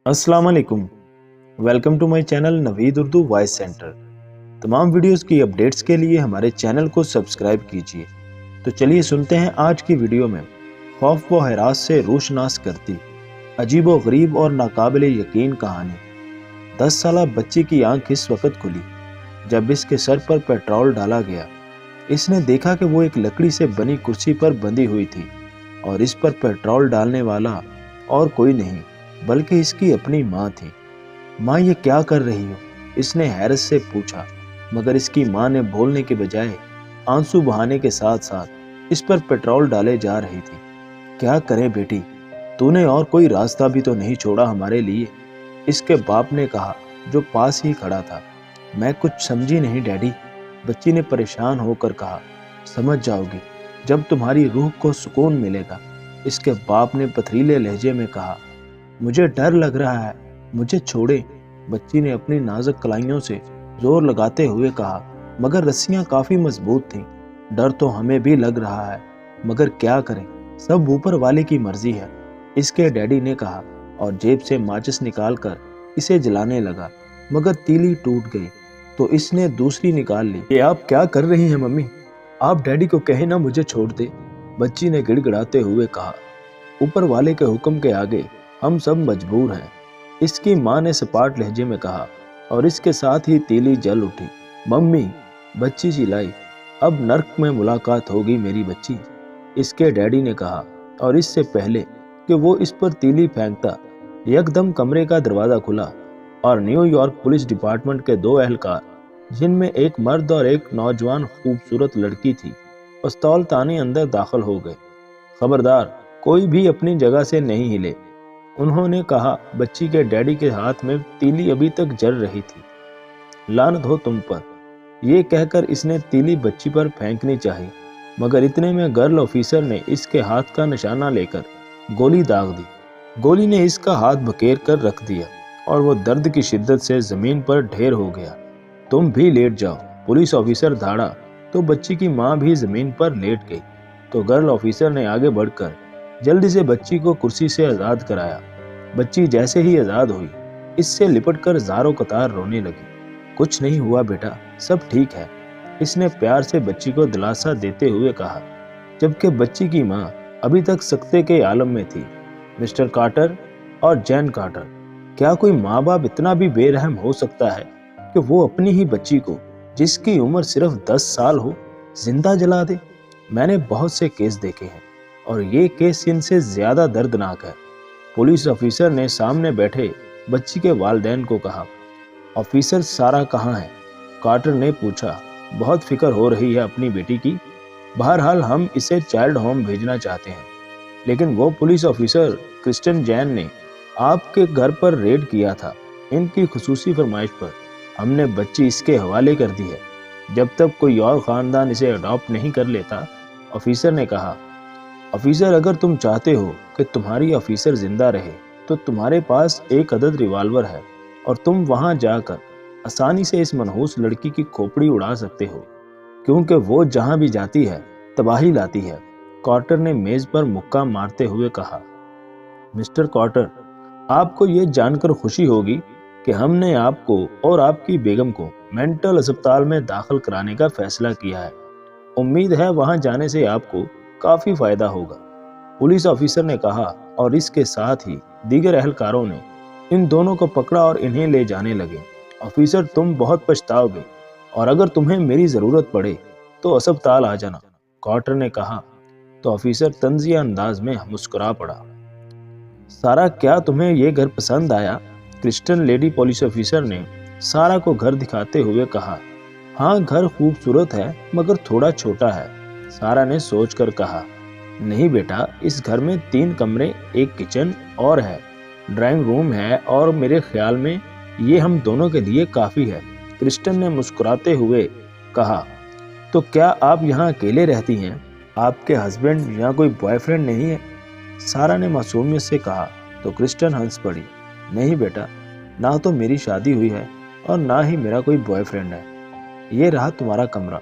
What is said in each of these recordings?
अस्सलाम वालेकुम। Welcome to my channel Naveed Urdu voice centre. तमाम वीडियोस की अपडेट्स के लिए हमारे चैनल को सब्सक्राइब कीजिए। तो चलिए सुनते हैं आज की वीडियो में खौफ व हरास से रोशनास करती अजीब व गरीब और नाकाबिले यकीन कहानी। 10 साला बच्ची की आंख इस वक्त खुली जब इसके सर पर पेट्रोल डाला गया। इसने देखा कि वो एक लकड़ी से बनी कुर्सी पर बंधी हुई थी और इस पर पेट्रोल डालने वाला और कोई नहीं बल्कि इसकी अपनी माँ थी। माँ, ये क्या कर रही हो? इसने हैरत से पूछा, मगर इसकी माँ ने बोलने के बजाय आंसू बहाने के साथ साथ इस पर पेट्रोल डाले जा रही थी। क्या करें बेटी, तूने और कोई रास्ता भी तो नहीं छोड़ा हमारे लिए? इसके बाप ने कहा, जो पास ही खड़ा था। मैं कुछ समझी नहीं डैडी, बच्ची ने परेशान होकर कहा। समझ जाओगी जब तुम्हारी रूह को सुकून मिलेगा, इसके बाप ने पथरीले लहजे में कहा। मुझे डर लग रहा है, मुझे छोड़े, बच्ची ने अपनी नाजुक कलाइयों से जोर लगाते हुए कहा। मगर रस्सियां काफी मजबूत थीं। डर तो हमें भी लग रहा है, मगर क्या करें, सब ऊपर वाले की मर्जी है, इसके डैडी ने कहा और जेब से माचिस निकालकर इसे जलाने लगा। मगर तीली टूट गई तो इसने दूसरी निकाल ली। ये आप क्या कर रही हैं मम्मी? आप डैडी को कहे ना मुझे छोड़ दे, बच्ची ने गिड़गिड़ाते हुए कहा। ऊपर वाले के हुक्म के आगे हम सब मजबूर हैं, इसकी माँ ने सपाट लहजे में कहा और इसके साथ ही तीली जल उठी। मम्मी, बच्ची चिल्लाई, अब नर्क में मुलाकात होगी मेरी बच्ची, इसके डैडी ने कहा और इससे पहले कि वो इस पर तीली फेंकता, यकदम कमरे का दरवाजा खुला और न्यूयॉर्क पुलिस डिपार्टमेंट के 2 एहलकार, जिनमें एक मर्द और एक नौजवान खूबसूरत लड़की थी, पिस्तौल ताने अंदर दाखिल हो गए। खबरदार, कोई भी अपनी जगह से नहीं हिले, उन्होंने कहा। बच्ची के डैडी के हाथ में तीली अभी तक जल रही थी। लानत हो तुम पर, ये कहकर इसने तीली बच्ची पर फेंकनी चाही, मगर इतने में गर्ल ऑफिसर ने इसके हाथ का निशाना लेकर गोली दाग दी। गोली ने इसका हाथ बकेर कर रख दिया और वो दर्द की शिद्दत से जमीन पर ढेर हो गया। तुम भी लेट जाओ, पुलिस ऑफिसर धाड़ा तो बच्ची की माँ भी जमीन पर लेट गई। तो गर्ल ऑफिसर ने आगे बढ़कर जल्दी से बच्ची को कुर्सी से आजाद कराया। बच्ची जैसे ही आजाद हुई, इससे लिपटकर ज़ारो कतार रोने लगी। कुछ नहीं हुआ बेटा, सब ठीक है, इसने प्यार से बच्ची को दिलासा देते हुए कहा, जबकि बच्ची की माँ अभी तक सकते के आलम में थी। मिस्टर कार्टर और जैन कार्टर, क्या कोई माँ बाप इतना भी बेरहम हो सकता है कि वो अपनी ही बच्ची को, जिसकी उम्र सिर्फ 10 साल हो, जिंदा जला दे? मैंने बहुत से केस देखे हैं और ये केस इनसे ज्यादा दर्दनाक है। पुलिस ऑफिसर ने सामने बैठे बच्ची के वालिदैन को कहा। ऑफिसर सारा कहाँ है? कार्टर ने पूछा। बहुत फिक्र हो रही है अपनी बेटी की, बहरहाल हम इसे चाइल्ड होम भेजना चाहते हैं। लेकिन वो पुलिस ऑफिसर क्रिस्टियन जैन ने आपके घर पर रेड किया था, इनकी खुसूसी फरमाइश पर हमने बच्ची इसके हवाले कर दी है, जब तक कोई और खानदान इसे अडॉप्ट नहीं कर लेता, ऑफिसर ने कहा। ऑफिसर, अगर तुम चाहते हो कि तुम्हारी ऑफिसर जिंदा रहे तो तुम्हारे पास एक अदद रिवाल्वर है और तुम वहां जाकर आसानी से इस मनहूस लड़की की खोपड़ी उड़ा सकते हो, क्योंकि वो जहां भी जाती है तबाही लाती है, कार्टर ने मेज पर मुक्का मारते हुए कहा। मिस्टर कार्टर, आपको ये जानकर खुशी होगी कि हमने आपको और आपकी बेगम को मेंटल अस्पताल में दाखिल कराने का फैसला किया है। उम्मीद है वहां जाने से आपको काफी फायदा होगा, पुलिस ऑफिसर ने कहा और इसके साथ ही दीगर एहलकारों ने इन दोनों को पकड़ा और इन्हें ले जाने लगे। ऑफिसर, तुम बहुत पछताओगे और अगर तुम्हें मेरी जरूरत पड़े तो अस्पताल आ जाना, कार्टर ने कहा। तो ऑफिसर तंजिया अंदाज में मुस्कुरा पड़ा। सारा, क्या तुम्हें ये घर पसंद आया? क्रिस्टियन लेडी पुलिस ऑफिसर ने सारा को घर दिखाते हुए कहा। हाँ, घर खूबसूरत है मगर थोड़ा छोटा है, सारा ने सोचकर कहा। नहीं बेटा, इस घर में 3 कमरे, एक किचन और है, ड्राइंग रूम है और मेरे ख्याल में ये हम दोनों के लिए काफी है, क्रिस्टियन ने मुस्कुराते हुए कहा। तो क्या आप यहाँ अकेले रहती हैं? आपके हस्बैंड या कोई बॉयफ्रेंड नहीं है? सारा ने मासूमियत से कहा। तो क्रिस्टियन हंस पड़ी। नहीं बेटा, ना तो मेरी शादी हुई है और ना ही मेरा कोई बॉयफ्रेंड है। ये रहा तुम्हारा कमरा।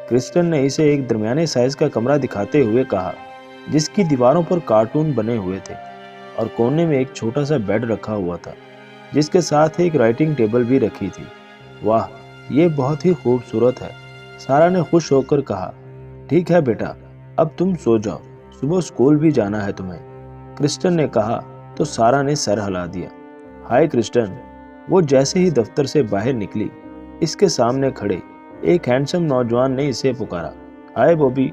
क्रिस्टियन ने इसे एक दरमियाने साइज का कमरा दिखाते हुए कहा, जिसकी दीवारों पर कार्टून बने हुए थे। और कोने में एक छोटा सा बेड रखा हुआ था, जिसके साथ एक राइटिंग टेबल भी रखी थी। वाह, ये बहुत ही खूबसूरत है, सारा ने खुश होकर कहा। ठीक है बेटा, अब तुम सो जाओ, सुबह स्कूल भी जाना है तुम्हें, क्रिस्टन ने कहा तो सारा ने सर हिला दिया। हाय क्रिस्टन। वो जैसे ही दफ्तर से बाहर निकली, इसके सामने खड़े एक हैंडसम नौजवान ने इसे पुकारा। हाय बॉबी,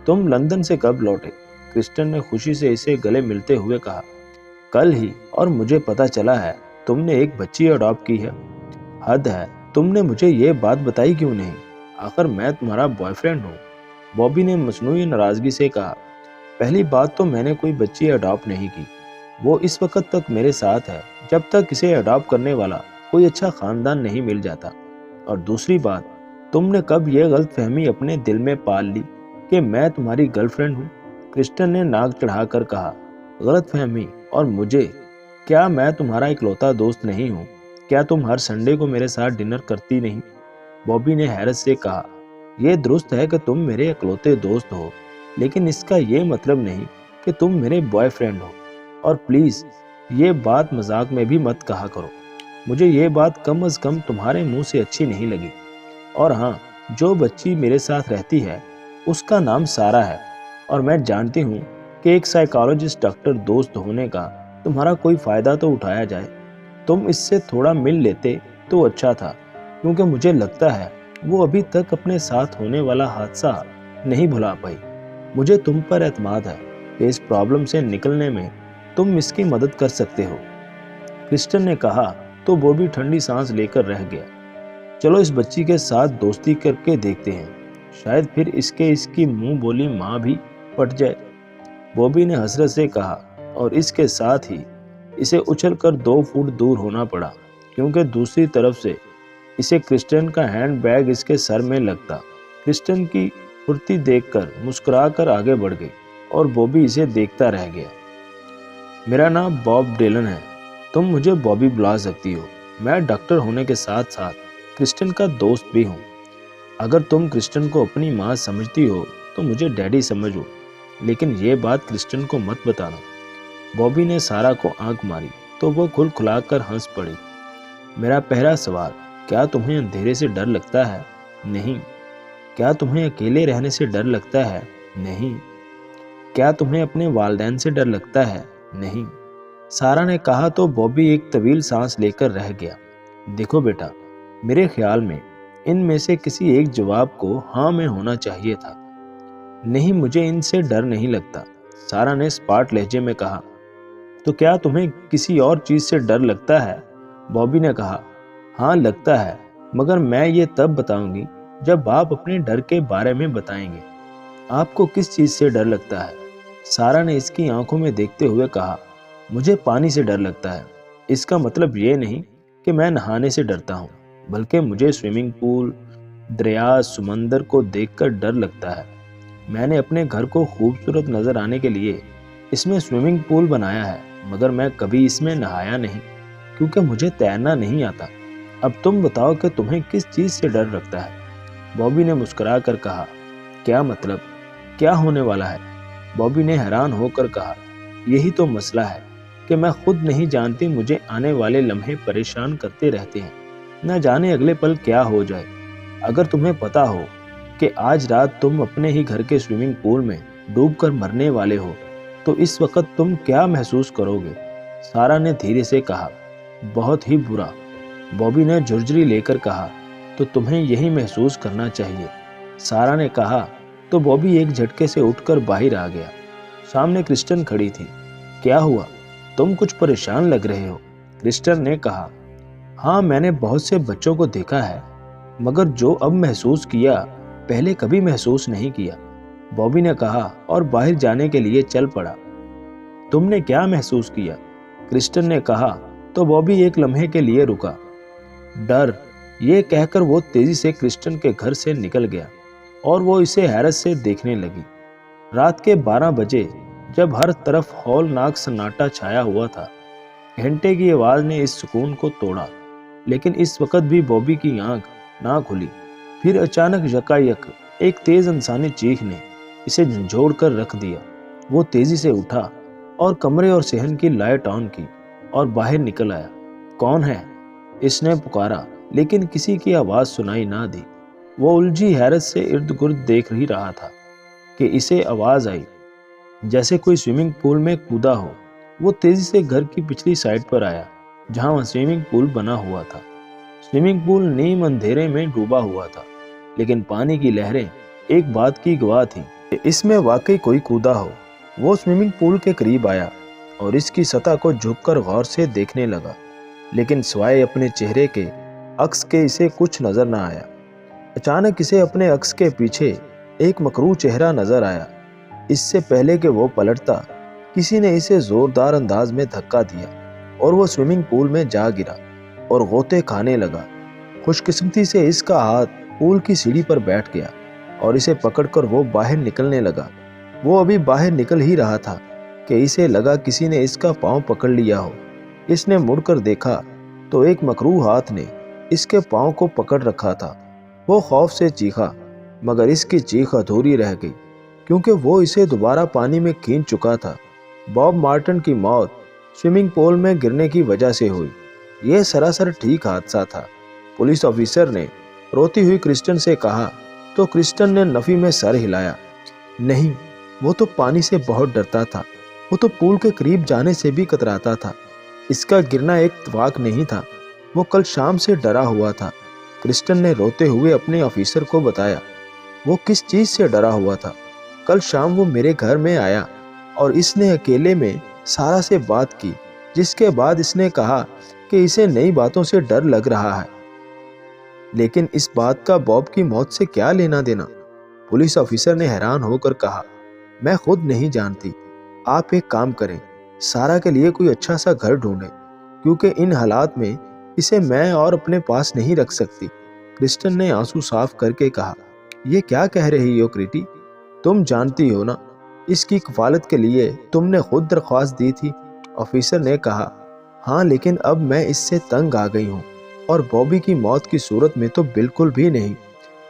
तुम लंदन से कब लौटे? क्रिस्टन ने खुशी से इसे गले मिलते हुए कहा। कल ही, और मुझे पता चला है तुमने एक बच्ची अडॉप्ट की है। हद है, तुमने मुझे ये बात बताई क्यों नहीं? आखिर मैं तुम्हारा बॉयफ्रेंड हूँ, बॉबी ने मसनूई नाराजगी से कहा। पहली बात तो मैंने कोई बच्ची अडॉप्ट नहीं की, वो इस वक्त तक मेरे साथ है जब तक इसे अडॉप्ट करने वाला कोई अच्छा खानदान नहीं मिल जाता। और दूसरी बात, तुमने कब ये गलतफहमी अपने दिल में पाल ली कि मैं तुम्हारी गर्लफ्रेंड हूँ? क्रिस्टन ने नाक चढ़ाकर कहा। गलतफहमी और मुझे? क्या मैं तुम्हारा इकलौता दोस्त नहीं हूँ? क्या तुम हर संडे को मेरे साथ डिनर करती नहीं? बॉबी ने हैरत से कहा। यह दुरुस्त है कि तुम मेरे इकलौते दोस्त हो, लेकिन इसका ये मतलब नहीं कि तुम मेरे बॉयफ्रेंड हो। और प्लीज ये बात मजाक में भी मत कहा करो, मुझे ये बात कम अज कम तुम्हारे मुंह से अच्छी नहीं लगी। और हाँ, जो बच्ची मेरे साथ रहती है उसका नाम सारा है, और मैं जानती हूँ कि एक साइकोलॉजिस्ट डॉक्टर दोस्त होने का तुम्हारा कोई फायदा तो उठाया जाए। तुम इससे थोड़ा मिल लेते तो अच्छा था, क्योंकि मुझे लगता है वो अभी तक अपने साथ होने वाला हादसा नहीं भुला पाई। मुझे तुम पर एतमाद है कि इस प्रॉब्लम से निकलने में तुम इसकी मदद कर सकते हो, क्रिस्टन ने कहा तो बॉबी ठंडी सांस लेकर रह गया। चलो इस बच्ची के साथ दोस्ती करके देखते हैं, शायद फिर इसकी मुंह बोली माँ भी पट जाए, बॉबी ने हसरत से कहा। और इसके साथ ही इसे उछलकर 2 फुट दूर होना पड़ा, क्योंकि दूसरी तरफ से इसे क्रिस्टन का हैंड बैग इसके सर में लगता। क्रिस्टन की फुर्ती देखकर मुस्कुराकर आगे बढ़ गई और बॉबी इसे देखता रह गया। मेरा नाम बॉब डिलन है, तुम मुझे बॉबी बुला सकती हो। मैं डॉक्टर होने के साथ साथ क्रिस्टन का दोस्त भी हूँ। अगर तुम क्रिस्टन को अपनी माँ समझती हो तो मुझे डैडी समझो, लेकिन ये बात क्रिस्टन को मत बताना। बॉबी ने सारा को आंख मारी तो वो खुलखुलाकर हंस पड़ी। मेरा पहला सवाल, क्या तुम्हें अंधेरे से डर लगता है? नहीं। क्या तुम्हें अकेले रहने से डर लगता है? नहीं। क्या तुम्हें अपने वालिदैन से डर लगता है? नहीं। सारा ने कहा तो बॉबी एक तवील सांस लेकर रह गया। देखो बेटा, मेरे ख्याल में इनमें से किसी एक जवाब को हाँ में होना चाहिए था। नहीं, मुझे इनसे डर नहीं लगता, सारा ने स्पार्ट लहजे में कहा। तो क्या तुम्हें किसी और चीज से डर लगता है? बॉबी ने कहा। हाँ लगता है, मगर मैं ये तब बताऊंगी जब आप अपने डर के बारे में बताएंगे। आपको किस चीज से डर लगता है? सारा ने इसकी आंखों में देखते हुए कहा। मुझे पानी से डर लगता है। इसका मतलब ये नहीं कि मैं नहाने से डरता हूँ, बल्कि मुझे स्विमिंग पूल, दरिया, समंदर को देखकर डर लगता है। मैंने अपने घर को खूबसूरत नजर आने के लिए इसमें स्विमिंग पूल बनाया है, मगर मैं कभी इसमें नहाया नहीं, क्योंकि मुझे तैरना नहीं आता। अब तुम बताओ कि तुम्हें किस चीज से डर लगता है? बॉबी ने मुस्कुरा कर कहा। क्या मतलब? क्या होने वाला है? बॉबी ने हैरान होकर कहा। यही तो मसला है कि मैं खुद नहीं जानती, मुझे आने वाले लम्हे परेशान करते रहते हैं, न जाने अगले पल क्या हो जाए। अगर तुम्हें पता हो कि आज रात तुम अपने ही घर के स्विमिंग पूल में डूबकर मरने वाले हो, तो इस वक्त तुम क्या महसूस करोगे? सारा ने धीरे से कहा। बहुत ही बुरा, बॉबी ने झुरझुरी लेकर कहा। तो तुम्हें यही महसूस करना चाहिए, सारा ने कहा तो बॉबी एक झटके से उठकर बाहर आ गया। सामने क्रिस्टन खड़ी थी। क्या हुआ, तुम कुछ परेशान लग रहे हो? क्रिस्टन ने कहा। हाँ, मैंने बहुत से बच्चों को देखा है, मगर जो अब महसूस किया पहले कभी महसूस नहीं किया, बॉबी ने कहा और बाहर जाने के लिए चल पड़ा। तुमने क्या महसूस किया? क्रिस्टन ने कहा तो बॉबी एक लम्हे के लिए रुका। डर, ये कहकर वो तेजी से क्रिस्टन के घर से निकल गया और वो इसे हैरत से देखने लगी। रात के 12 बजे, जब हर तरफ हौलनाक सन्नाटा छाया हुआ था, घंटे की आवाज ने इस सुकून को तोड़ा। लेकिन इस वक्त भी बॉबी की आंख ना खुली। फिर अचानक यकायक एक तेज इंसानी चीख ने इसे झंझोड़ कर रख दिया। वो तेजी से उठा और कमरे और सहन की लाइट ऑन की और बाहर निकल आया। कौन है? इसने पुकारा, लेकिन किसी की आवाज सुनाई ना दी। वो उलझी हैरत से इर्द गिर्द देख ही रहा था कि इसे आवाज आई, जैसे कोई स्विमिंग पूल में कूदा हो। वो तेजी से घर की पिछली साइड पर आया, जहां स्विमिंग पूल बना हुआ था। स्विमिंग पूल नीम अंधेरे में डूबा हुआ था, लेकिन पानी की लहरें एक बात की गवाह थी कि इसमें वाकई कोई कूदा हो। वो स्विमिंग पूल के करीब आया और इसकी सतह को झुककर गौर से देखने लगा, लेकिन सिवाय अपने चेहरे के अक्स के इसे कुछ नजर न आया। अचानक इसे अपने अक्स के पीछे एक मकरूह चेहरा नजर आया। इससे पहले कि वो पलटता, किसी ने इसे जोरदार अंदाज में धक्का दिया और वो स्विमिंग पूल में जा गिरा और गोते खाने लगा। खुशकिस्मती से इसका हाथ पूल की सीढ़ी पर बैठ गया और इसे पकड़कर वो बाहर निकलने लगा। वो अभी बाहर निकल ही रहा था कि इसे लगा किसी ने इसका पांव पकड़ लिया हो। इसने मुड़कर देखा तो एक मकरूह हाथ ने इसके पांव को पकड़ रखा था। वो खौफ से चीखा, मगर इसकी चीख अधूरी रह गई, क्योंकि वो इसे दोबारा पानी में खींच चुका था। बॉब मार्टन की मौत स्विमिंग पूल में गिरने की वजह से हुई। यह सरासर ठीक हादसा था, पुलिस ऑफिसर ने रोती हुई क्रिस्टन से कहा, तो क्रिस्टन ने नफी में सर हिलाया। नहीं, वो तो पानी से बहुत डरता था। वो तो पूल के करीब जाने से भी कतराता था। इसका गिरना एक इत्तेफाक नहीं था। वो कल शाम से डरा हुआ था। क्रिस्टन ने रोते हुए अपने ऑफिसर को बताया। वो किस चीज से डरा हुआ था? कल शाम वो मेरे घर में आया और इसने अकेले में सारा से बात की, जिसके बाद इसने कहा कि इसे नई बातों से डर लग रहा है। लेकिन इस बात का बॉब की मौत से क्या लेना देना? पुलिस ऑफिसर ने हैरान होकर कहा, मैं खुद नहीं जानती। आप एक काम करें, सारा के लिए कोई अच्छा सा घर ढूंढें, क्योंकि इन हालात में इसे मैं और अपने पास नहीं रख सकती। क्रिस्टन ने आंसू साफ करके कहा, ये क्या कह रही हो क्रिटी? तुम जानती हो ना, इसकी कफालत के लिए तुमने खुद दरख्वास्त दी थी। ऑफिसर ने कहा, हाँ, लेकिन अब मैं इससे तंग आ गई हूँ, और बॉबी की मौत की सूरत में तो बिल्कुल भी नहीं।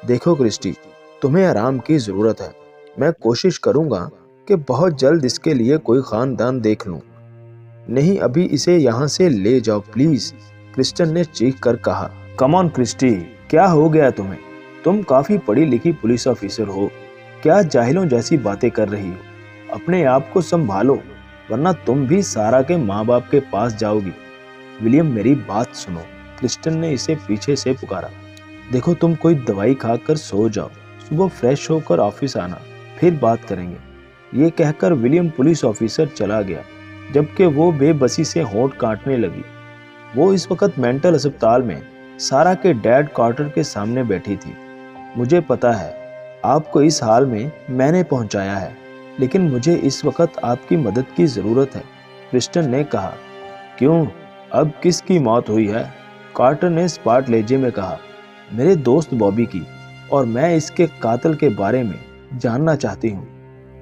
देखो क्रिस्टी, तुम्हें आराम की ज़रूरत है। मैं कोशिश करूँगा कि बहुत जल्द इसके लिए कोई ख़ानदान देख लूँ। नहीं, अभी इसे यहाँ से ले जाओ प्लीज़, क्रिस्टन ने चीख कर कहा। कम ऑन क्रिस्टी, क्या हो गया तुम्हें? तुम काफ़ी पढ़ी लिखी पुलिस ऑफिसर हो, क्या जाहिलों जैसी बातें कर रही हो? अपने आप को संभालो, वरना तुम भी सारा के माँ बाप के पास जाओगी। विलियम, मेरी बात सुनो, क्रिस्टन ने इसे पीछे से पुकारा। देखो, तुम कोई दवाई खाकर सो जाओ, सुबह फ्रेश होकर ऑफिस आना, फिर बात करेंगे। ये कहकर विलियम पुलिस ऑफिसर चला गया, जबकि वो बेबसी से होंठ काटने लगी। वो इस वक्त मेंटल अस्पताल में सारा के डैड क्वार्टर के सामने बैठी थी। मुझे पता है आपको इस हाल में मैंने पहुंचाया है, लेकिन मुझे इस वक्त आपकी मदद की ज़रूरत है, क्रिस्टन ने कहा। क्यों, अब किसकी मौत हुई है? कार्टर ने स्पार्ट लहजे में कहा। मेरे दोस्त बॉबी की, और मैं इसके कातिल के बारे में जानना चाहती हूँ,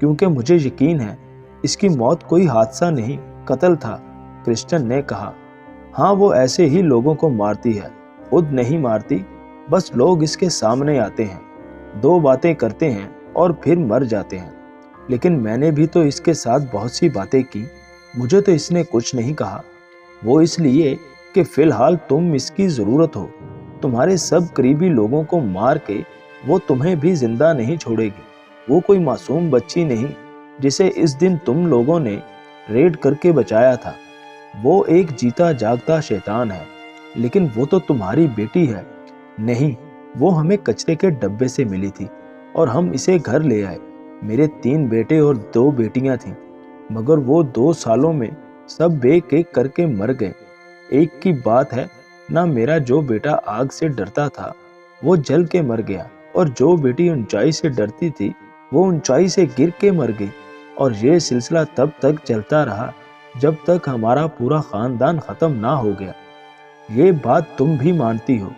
क्योंकि मुझे यकीन है इसकी मौत कोई हादसा नहीं, कत्ल था, क्रिस्टन ने कहा। हाँ, वो ऐसे ही लोगों को मारती है, खुद नहीं मारती, बस लोग इसके सामने आते हैं, दो बातें करते हैं और फिर मर जाते हैं। लेकिन मैंने भी तो इसके साथ बहुत सी बातें की, मुझे तो इसने कुछ नहीं कहा। वो इसलिए कि फिलहाल तुम इसकी ज़रूरत हो। तुम्हारे सब करीबी लोगों को मार के वो तुम्हें भी जिंदा नहीं छोड़ेगी। वो कोई मासूम बच्ची नहीं जिसे इस दिन तुम लोगों ने रेड करके बचाया था। वो एक जीता जागता शैतान है, लेकिन वो तो तुम्हारी बेटी है। नहीं, वो हमें कचरे के डब्बे से मिली थी और हम इसे घर ले आए। मेरे 3 बेटे और 2 बेटियां थीं, मगर वो 2 सालों में सब एक एक करके मर गए। एक की बात है ना, मेरा जो बेटा आग से डरता था वो जल के मर गया, और जो बेटी ऊंचाई से डरती थी वो ऊंचाई से गिर के मर गई। और ये सिलसिला तब तक चलता रहा जब तक हमारा पूरा खानदान खत्म ना हो गया। ये बात तुम भी मानती हो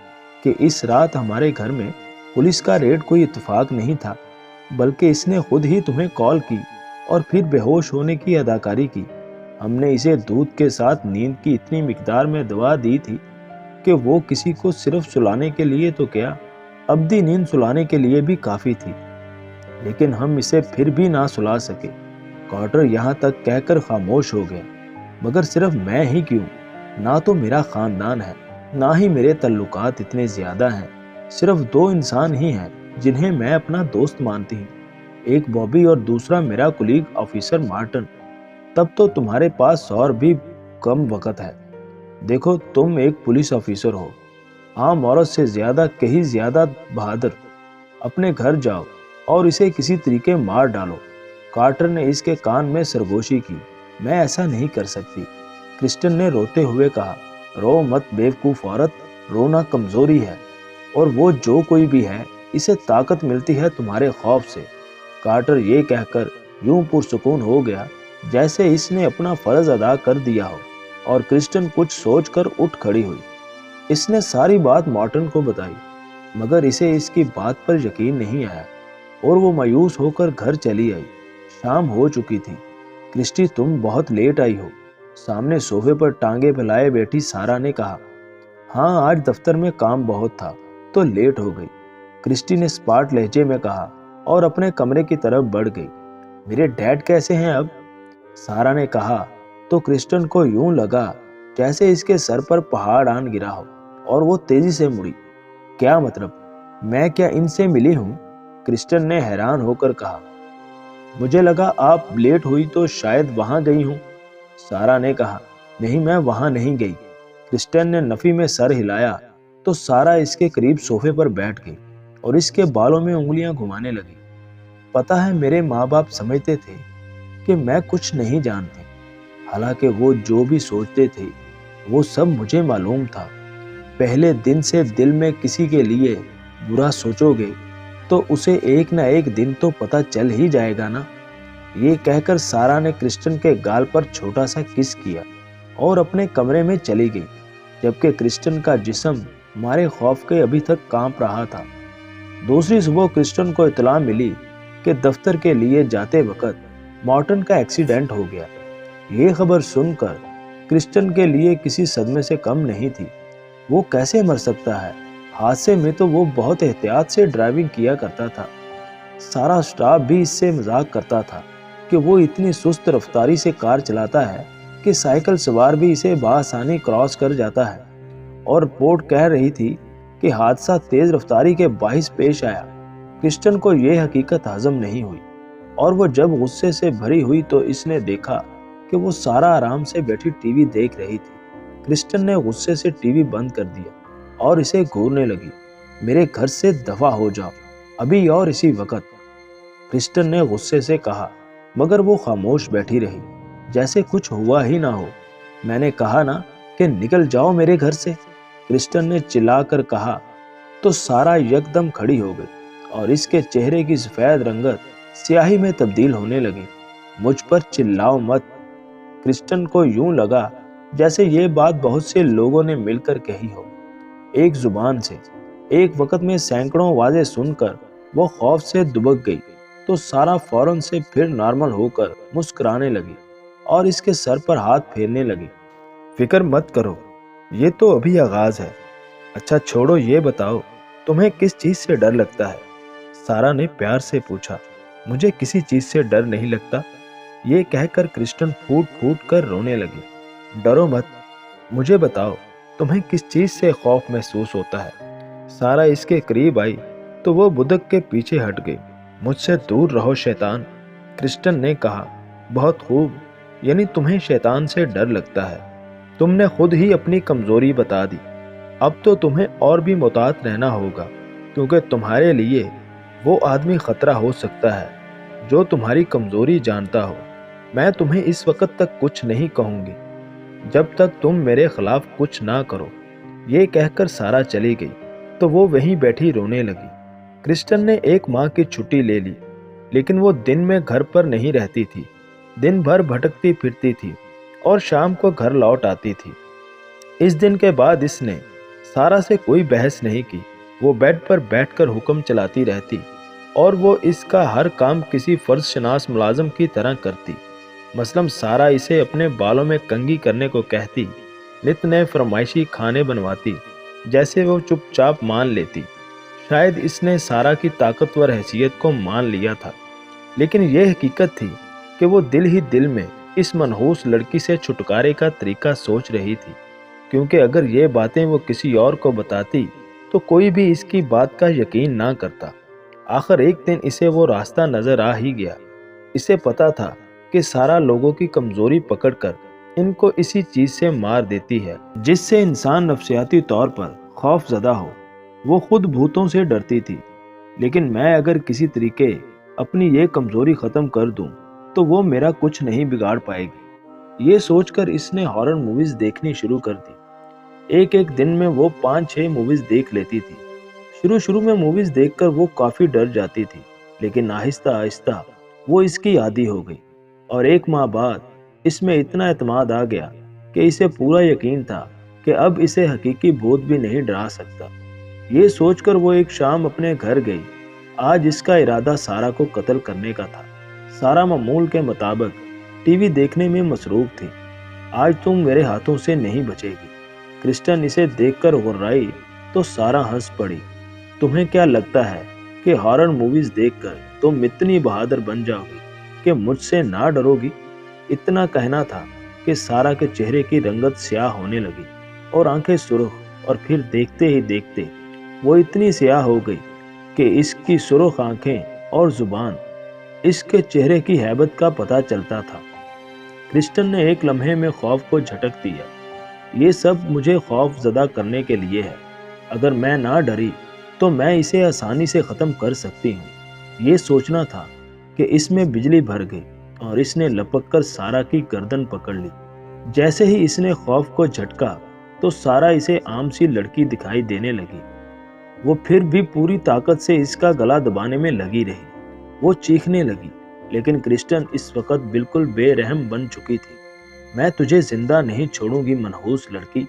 कि इस रात हमारे घर में पुलिस का रेड कोई इत्तेफाक नहीं था, बल्कि इसने खुद ही तुम्हें कॉल की और फिर बेहोश होने की अदाकारी की। हमने इसे दूध के साथ नींद की इतनी मिकदार में दवा दी थी कि वो किसी को सिर्फ सुलाने के लिए तो क्या, अब्दी नींद सुलाने के लिए भी काफ़ी थी। लेकिन हम इसे फिर भी ना सुला सके। कार्टर यहाँ तक कहकर खामोश हो गया। मगर सिर्फ मैं ही क्यों? ना तो मेरा खानदान है, ना ही मेरे ताल्लुकात इतने ज्यादा हैं। सिर्फ 2 इंसान ही हैं जिन्हें मैं अपना दोस्त मानती हूँ, एक बॉबी और दूसरा मेरा कुलीग ऑफिसर मार्टिन। तब तो तुम्हारे पास और भी कम वक्त है। देखो, तुम एक पुलिस ऑफिसर हो, आम औरत से ज्यादा कहीं ज्यादा बहादुर। अपने घर जाओ और इसे किसी तरीके मार डालो। कार्टर ने इसके कान में सरगोशी की। मैं ऐसा नहीं कर सकती, क्रिस्टन ने रोते हुए कहा। रो मत बेवकूफ औरत, रोना कमजोरी है, और वो जो कोई भी है, इसे ताकत मिलती है तुम्हारे खौफ से। कार्टर ये कहकर यूं पुरसुकून हो गया जैसे इसने अपना फर्ज अदा कर दिया हो, और क्रिस्टन कुछ सोचकर उठ खड़ी हुई। इसने सारी बात मार्टिन को बताई, मगर इसे इसकी बात पर यकीन नहीं आया और वो मायूस होकर घर चली आई। शाम हो चुकी थी। क्रिस्टी, तुम बहुत लेट आई हो, सामने सोफे पर टांगे फैलाए बैठी सारा ने कहा। हाँ, आज दफ्तर में काम बहुत था तो लेट हो गई, क्रिस्टी ने स्पार्ट लहजे में कहा और अपने कमरे की तरफ बढ़ गई। मेरे डैड कैसे हैं अब? सारा ने कहा तो क्रिस्टन को यूं लगा जैसे इसके सर पर पहाड़ आन गिरा हो, और वो तेजी से मुड़ी। क्या मतलब? मैं क्या इनसे मिली हूँ? क्रिस्टन ने हैरान होकर कहा। मुझे लगा आप लेट हुई तो शायद वहां गई हूँ, सारा ने कहा। नहीं, मैं वहां नहीं गई। क्रिस्टन ने नफी में सर हिलाया तो सारा इसके करीब सोफे पर बैठ गई और इसके बालों में उंगलियां घुमाने लगी। पता है, मेरे माँ बाप समझते थे कि मैं कुछ नहीं जानती, हालांकि वो जो भी सोचते थे वो सब मुझे मालूम था। पहले दिन से दिल में किसी के लिए बुरा सोचोगे तो उसे एक ना एक दिन तो पता चल ही जाएगा ना। ये कहकर सारा ने क्रिस्टन के गाल पर छोटा सा किस किया और अपने कमरे में चली गई, जबकि क्रिस्टन का जिस्म मारे खौफ के अभी तक कांप रहा था। दूसरी सुबह क्रिस्टन को इत्तला मिली कि दफ्तर के लिए जाते वक्त मार्टिन का एक्सीडेंट हो गया। ये खबर सुनकर क्रिस्टन के लिए किसी सदमे से कम नहीं थी। वो कैसे मर सकता है? हादसे में तो वो बहुत एहतियात से ड्राइविंग किया करता था। सारा स्टाफ भी इससे मजाक करता था कि वो इतनी सुस्त रफ्तारी से कार चलाता है कि साइकिल सवार भी इसे बआसानी क्रॉस कर जाता है। और रिपोर्ट कह रही थी कि हादसा तेज रफ्तारी के बाहिस पेश आया। क्रिस्टन को यह हकीकत हजम नहीं हुई और वो जब गुस्से से भरी हुई तो इसने देखा कि वो सारा आराम से बैठी टीवी देख रही थी। क्रिस्टन ने गुस्से से टीवी बंद कर दिया और इसे घूरने लगी। मेरे घर से दफा हो जाओ, अभी और इसी वक्त, क्रिस्टन ने गुस्से से कहा, मगर वो खामोश बैठी रही जैसे कुछ हुआ ही ना हो। मैंने कहा ना कि निकल जाओ मेरे घर से, क्रिस्टन ने चिल्लाकर कहा तो सारा यकदम खड़ी हो गई और इसके चेहरे की सफेद रंगत स्याही में तब्दील होने लगी। मुझ पर चिल्लाओ मत। क्रिस्टन को यूं लगा जैसे ये बात बहुत से लोगों ने मिलकर कही हो, एक जुबान से। एक वक्त में सैकड़ों आवाजें सुनकर वो खौफ से दुबक गई तो सारा फौरन से फिर नॉर्मल होकर मुस्कुराने लगी और इसके सर पर हाथ फेरने लगी। फिक्र मत करो, ये तो अभी आगाज है। अच्छा छोड़ो, ये बताओ तुम्हें किस चीज से डर लगता है? सारा ने प्यार से पूछा। मुझे किसी चीज से डर नहीं लगता, ये कहकर क्रिस्टन फूट फूट कर रोने लगी। डरो मत, मुझे बताओ तुम्हें किस चीज से खौफ महसूस होता है? सारा इसके करीब आई तो वो बुदक के पीछे हट गई। मुझसे दूर रहो शैतान, क्रिस्टन ने कहा। बहुत खूब, यानी तुम्हें शैतान से डर लगता है। तुमने खुद ही अपनी कमजोरी बता दी। अब तो तुम्हें और भी मुतात रहना होगा, क्योंकि तुम्हारे लिए वो आदमी खतरा हो सकता है जो तुम्हारी कमजोरी जानता हो। मैं तुम्हें इस वक्त तक कुछ नहीं कहूंगी जब तक तुम मेरे खिलाफ कुछ ना करो। ये कहकर सारा चली गई तो वो वहीं बैठी रोने लगी। क्रिस्टन ने एक माह की छुट्टी ले ली, लेकिन वो दिन में घर पर नहीं रहती थी। दिन भर भटकती फिरती थी और शाम को घर लौट आती थी। इस दिन के बाद इसने सारा से कोई बहस नहीं की। वो बेड पर बैठकर हुक्म चलाती रहती और वो इसका हर काम किसी फर्ज शनास मुलाजम की तरह करती। मसलन सारा इसे अपने बालों में कंघी करने को कहती, नित नए फरमाइशी खाने बनवाती, जैसे वो चुपचाप मान लेती। शायद इसने सारा की ताकतवर हैसियत को मान लिया था, लेकिन यह हकीकत थी कि वो दिल ही दिल में इस मनहूस लड़की से छुटकारे का तरीका सोच रही थी, क्योंकि अगर ये बातें वो किसी और को बताती तो कोई भी इसकी बात का यकीन ना करता। आखिर एक दिन इसे वो रास्ता नजर आ ही गया। इसे पता था कि सारा लोगों की कमजोरी पकड़कर इनको इसी चीज से मार देती है जिससे इंसान नफ्सियाती तौर पर खौफ ज़दा हो। वो खुद भूतों से डरती थी, लेकिन मैं अगर किसी तरीके अपनी ये कमजोरी खत्म कर दूं तो वो मेरा कुछ नहीं बिगाड़ पाएगी। ये सोचकर इसने हॉरर मूवीज देखनी शुरू कर दी। एक एक दिन में वो 5-6 मूवीज देख लेती थी। शुरू में मूवीज देखकर वो काफी डर जाती थी, लेकिन आहिस्ता आहिस्ता वो इसकी आदी हो गई और 1 माह बाद इसमें इतना एतमाद आ गया कि इसे पूरा यकीन था कि अब इसे हकीकी भूत भी नहीं डरा सकता। ये सोचकर वो एक शाम अपने घर गई। आज इसका इरादा सारा को कत्ल करने का था। सारा मामूल के मुताबिक टीवी देखने में मसरूफ थी। आज तुम मेरे हाथों से नहीं बचेगी। क्रिस्टन इसे देखकर गुर्राई तो सारा हंस पड़ी। तुम्हें क्या लगता है कि हॉरर मूवीज देखकर तुम इतनी बहादुर बन जाओगी कि मुझसे ना डरोगी? इतना कहना था कि सारा के चेहरे की रंगत स्याह होने लगी और आंखें सुर्ख, और फिर देखते ही देखते वो इतनी स्याह हो गई कि इसकी सुर्ख आंखें और जुबान इसके चेहरे की हैबत का पता चलता था। क्रिस्टन ने एक लम्हे में खौफ को झटक दिया। ये सब मुझे खौफ ज़दा करने के लिए है। अगर मैं ना डरी तो मैं इसे आसानी से ख़त्म कर सकती हूँ। ये सोचना था कि इसमें बिजली भर गई और इसने लपक कर सारा की गर्दन पकड़ ली। जैसे ही इसने खौफ को झटका तो सारा इसे आम सी लड़की दिखाई देने लगी। वो फिर भी पूरी ताकत से इसका गला दबाने में लगी रही। वो चीखने लगी, लेकिन क्रिस्टन इस वक्त बिल्कुल बेरहम बन चुकी थी। मैं तुझे जिंदा नहीं छोड़ूंगी मनहूस लड़की,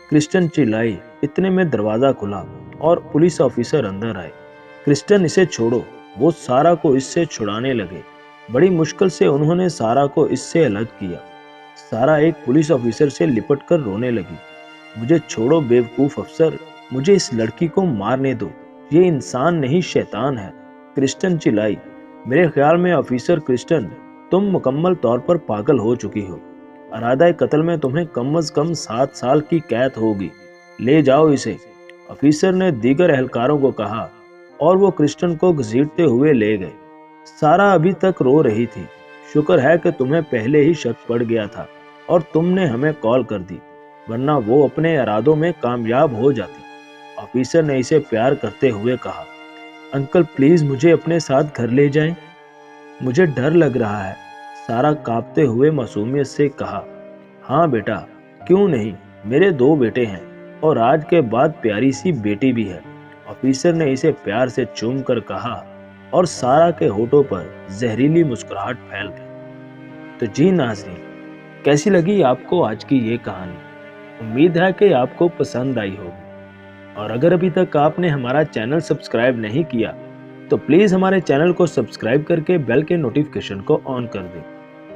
क्रिस्टन चिल्लाई। इतने में दरवाजा खुला और पुलिस ऑफिसर अंदर आए। क्रिस्टन इसे छोड़ो, वो सारा को इससे छुड़ाने लगे। बड़ी मुश्किल से उन्होंने सारा को इससे अलग किया। सारा एक पुलिस ऑफिसर से लिपट कर रोने लगी। मुझे छोड़ो बेवकूफ अफसर, मुझे इस लड़की को मारने दो, ये इंसान नहीं शैतान है, क्रिस्टन चिल्लाई। मेरे ख्याल में ऑफिसर क्रिस्टन, तुम मुकम्मल तौर पर पागल हो चुकी हो। इरादा कत्ल में तुम्हें कम अज कम 7 साल की कैद होगी। ले जाओ इसे, ऑफिसर ने दीगर एहलकारों को कहा और वो क्रिस्टन को घसीटते हुए ले गए। सारा अभी तक रो रही थी। शुक्र है कि तुम्हें पहले ही शक पड़ गया था और तुमने हमें कॉल कर दी, वरना वो अपने इरादों में कामयाब हो जाती। ऑफिसर ने इसे प्यार करते हुए कहा, अंकल प्लीज मुझे अपने साथ घर ले जाएं, मुझे डर लग रहा है। सारा कांपते हुए मासूमियत से कहा, हाँ बेटा, क्यों नहीं, मेरे 2 बेटे हैं और आज के बाद प्यारी सी बेटी भी है। ऑफिसर ने इसे प्यार से चूम कर कहा और सारा के होठों पर जहरीली मुस्कुराहट फैल गई। तो जी नाज़रीन, कैसी लगी आपको आज की ये कहानी? उम्मीद है कि आपको पसंद आई होगी। और अगर अभी तक आपने हमारा चैनल सब्सक्राइब नहीं किया तो प्लीज़ हमारे चैनल को सब्सक्राइब करके बेल के नोटिफिकेशन को ऑन कर दें,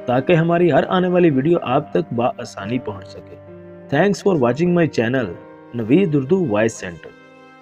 ताकि हमारी हर आने वाली वीडियो आप तक बआसानी पहुंच सके। Thanks for watching my channel Naveed Urdu voice centre.